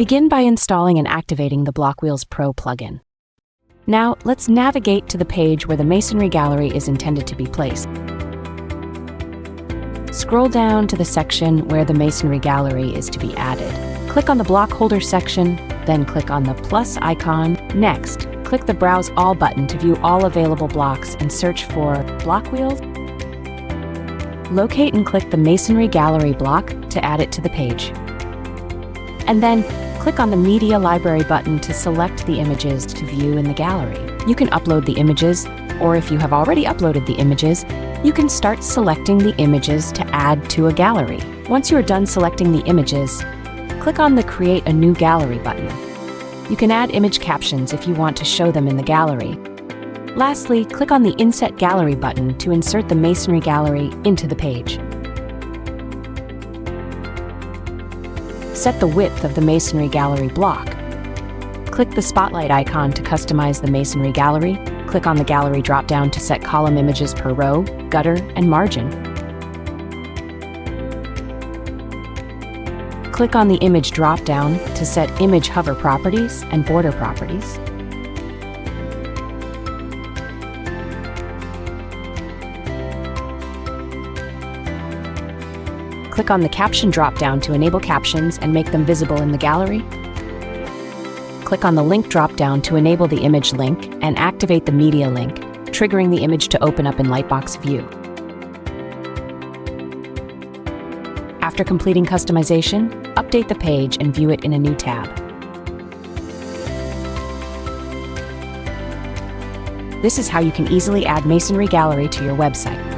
Begin by installing and activating the Blockwheels Pro plugin. Now, let's navigate to the page where the Masonry Gallery is intended to be placed. Scroll down to the section where the Masonry Gallery is to be added. Click on the block holder section, then click on the plus icon. Next, click the Browse All button to view all available blocks and search for Blockwheels. Locate and click the Masonry Gallery block to add it to the page. And then, click on the Media Library button to select the images to view in the gallery. You can upload the images, or if you have already uploaded the images, you can start selecting the images to add to a gallery. Once you are done selecting the images, click on the Create a New Gallery button. You can add image captions if you want to show them in the gallery. Lastly, click on the Inset Gallery button to insert the Masonry Gallery into the page. Set the width of the Masonry Gallery block. Click the spotlight icon to customize the Masonry Gallery. Click on the Gallery drop-down to set column images per row, gutter, and margin. Click on the Image drop-down to set image hover properties and border properties. Click on the Caption drop-down to enable captions and make them visible in the gallery. Click on the Link drop-down to enable the image link and activate the media link, triggering the image to open up in Lightbox view. After completing customization, update the page and view it in a new tab. This is how you can easily add Masonry Gallery to your website.